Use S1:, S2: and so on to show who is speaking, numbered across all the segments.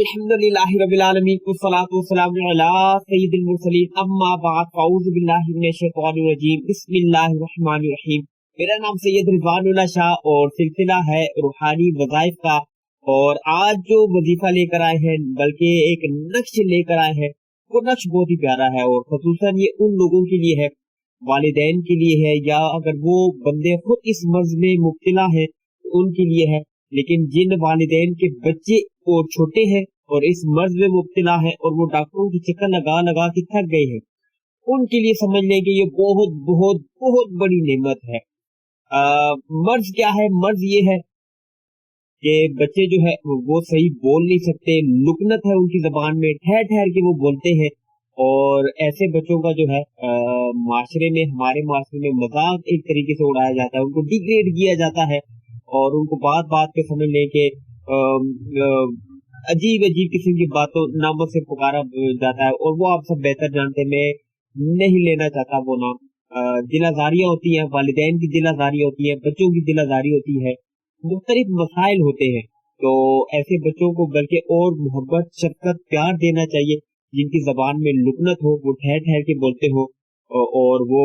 S1: अल्हम्दुलिल्लाहि रब्बिल आलमीन वस्सलातु वस्सलामु अला सय्यिदिल मुरसलीन अम्मा बाद फ़अऊज़ु बिल्लाहि मिनश शैतानिर रजीम बिस्मिल्लाहिर रहमानिर रहीम। मेरा नाम सैयद रिज़वानुल्लाह शाह और सिलसिला है रूहानी वज़ाइफ का। और आज जो वजीफा लेकर आए हैं, बल्कि एक नक्श लेकर आए हैं, वो नक्श बहुत ही प्यारा है और खसूसन ये उन लोगों के लिए है, वालिदैन के लिए है, या अगर वो बंदे खुद इस मर्ज में मुब्तला है तो उनके लिए है। लेकिन जिन वालिदैन के बच्चे और छोटे हैं और इस मर्ज में मुब्तला है और वो डॉक्टरों की चक्कर लगा लगा के थक गए हैं, उनके लिए समझ लें कि ये बहुत बहुत बहुत बड़ी नेमत है। मर्ज क्या है? मर्ज ये है कि बच्चे जो है वो सही बोल नहीं सकते, लुकनत है उनकी जबान में, ठहर ठहर के वो बोलते हैं। और ऐसे बच्चों का जो है माशरे में, हमारे माशरे में मजाक एक तरीके से उड़ाया जाता है, उनको डिग्रेड किया जाता है और उनको बात बात पे समझ लें कि अजीब अजीब किस्म की बातों नामों से पुकारा जाता है। और वो आप सब बेहतर जानते हैं, मैं नहीं लेना चाहता वो नाम। दिलाजारियां होती हैं, वालिदैन की दिलाजारियां होती हैं, बच्चों की दिलाजारी होती है, मुख्तलिफ मसाइल होते हैं। तो ऐसे बच्चों को बल्कि और मोहब्बत, शफकत, प्यार देना चाहिए। जिनकी जबान में लुकनत हो, वो ठहर ठहर के बोलते हो और वो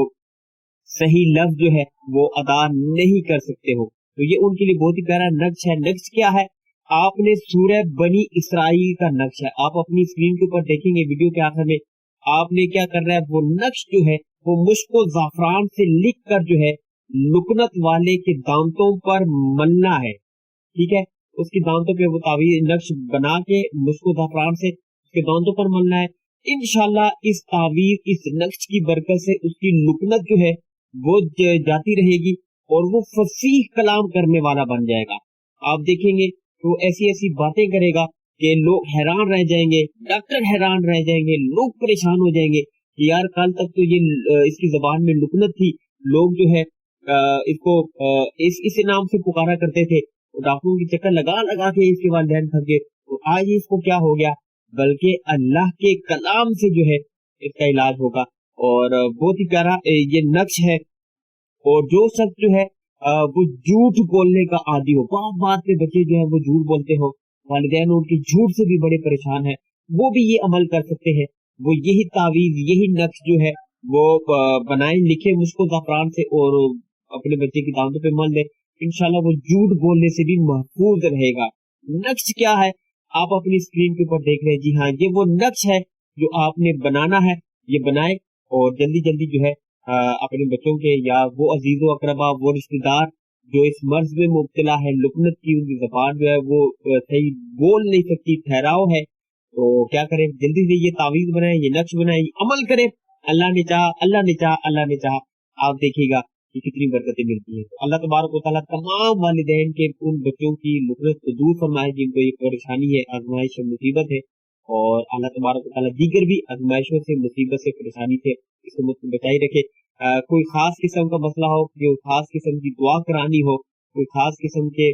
S1: सही लफ्ज जो है वो अदा नहीं कर सकते हो, तो ये उनके लिए बहुत ही प्यारा नक्श है। नक्श क्या है? आपने सूरह बनी इसराइल का नक्श है, आप अपनी स्क्रीन के ऊपर देखेंगे वीडियो के आखिर में। आपने क्या करना है, वो नक्श जो है वो मुश्को जाफरान से लिख कर जो है लुकनत वाले के दांतों पर मलना है, ठीक है। उसके दांतों पे वो तावीज नक्श बना के मुश्को जाफरान से उसके दांतों पर मलना है। इंशाल्लाह इस तावीज, इस नक्श की बरकत से उसकी लुकनत जो है वो जाती रहेगी और वो फसीह कलाम करने वाला बन जाएगा। आप देखेंगे तो ऐसी ऐसी बातें करेगा कि लोग हैरान रह जाएंगे, डॉक्टर हैरान रह जाएंगे, लोग परेशान हो जाएंगे कि यार कल तक तो ये इसकी जबान में लुकनत थी, लोग जो है इसको इस नाम से पुकारा करते थे, तो डॉक्टरों की चक्कर लगा लगा के इसके वालिदैन थक गए, तो आज इसको क्या हो गया, बल्कि अल्लाह के कलाम से जो है इसका इलाज होगा। और बहुत ही प्यारा ये नक्श है। और जो शख्स जो है वो झूठ बोलने का आदी हो, बात बात पे बच्चे जो है वो झूठ बोलते हो, वालिदैन उनके झूठ से भी बड़े परेशान है, वो भी ये अमल कर सकते हैं। वो यही तावीज, यही नक्श जो है वो बनाए, लिखे मुझको ज़ाफ़रान से और अपने बच्चे की दांतों पे मल दे, इंशाल्लाह वो झूठ बोलने से भी महफूज रहेगा। नक्श क्या है आप अपनी स्क्रीन के ऊपर देख रहे हैं, जी हाँ, ये वो नक्श है जो आपने बनाना है। ये बनाए और जल्दी जल्दी जो है अपने बच्चों के या वो अजीजो अकरबा, वो रिश्तेदार जो इस मर्ज में मुब्तला है, लुकनत की उनकी जबान जो है वो सही बोल नहीं सकती, ठहराव है, तो क्या करें, जल्दी से ये तावीज बनाए, ये नक्श बनाए, अमल करें। अल्लाह ने चाहा, अल्लाह ने चाहा, अल्लाह ने चाहा, आप देखिएगा कि कितनी बरकतें मिलती हैं। तो अल्लाह तबारक व तआला तमाम वालिदैन के उन बच्चों की लुकनत को दूर फरमाए जिनको ये परेशानी है, आजमाइश है, मुसीबत है। और अल्लाह तबारक व तआला दीगर भी आजमाइशों से, मुसीबत से, परेशानी से इसको मुझको बचाई रखे। कोई खास किस्म का मसला हो, कोई खास किस्म की दुआ करानी हो, कोई खास किस्म के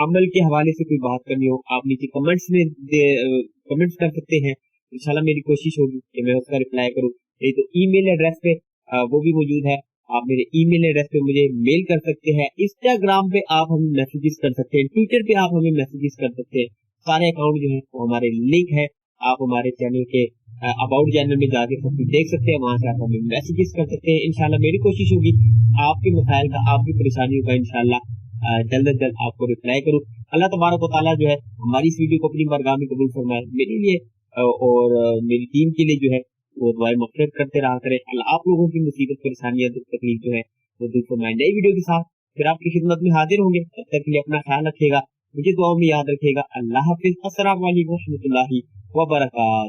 S1: अमल के हवाले से कोई बात करनी हो, आप नीचे कमेंट्स में कमेंट्स कर सकते हैं। इंशाल्लाह मेरी कोशिश होगी कि मैं उसका रिप्लाई करूँ। नहीं तो ईमेल एड्रेस पे वो भी मौजूद है, आप मेरे ईमेल एड्रेस पे मुझे मेल कर सकते हैं। इंस्टाग्राम पे आप हमें मैसेजेस कर सकते हैं, ट्विटर पे आप हमें मैसेजेस कर सकते हैं। सारे अकाउंट जो है वो हमारे लिंक है, आप हमारे चैनल के अबाउट चैनल में जाके सब कुछ देख सकते हैं, वहां से आप हमें मैसेजेस कर सकते हैं। इंशाल्लाह मेरी कोशिश होगी आपके मसाइल का, आपकी परेशानियों का इंशाल्लाह जल्द से जल्द आपको रिप्लाई करूँ। अल्लाह तबारक व तआला जो है हमारी इस वीडियो को अपनी बारगाह में कबूल फरमाए, मेरे लिए और मेरी टीम के लिए जो है वो दुआए मग़फ़िरत करते रहा करें। अल्लाह आप लोगों की मुसीबत, परेशानियां, दुख तकलीफ जो है वो दूर फरमाए। नई वीडियो के साथ फिर आपकी खिदमत में हाजिर होंगे, तब तक के लिए अपना ख्याल रखिएगा, मुझे दुआओं में याद रखिएगा। अल्लाह हाफिज़। अस्सलामु अलैकुम व रहमतुल्लाहि व बरकातहू।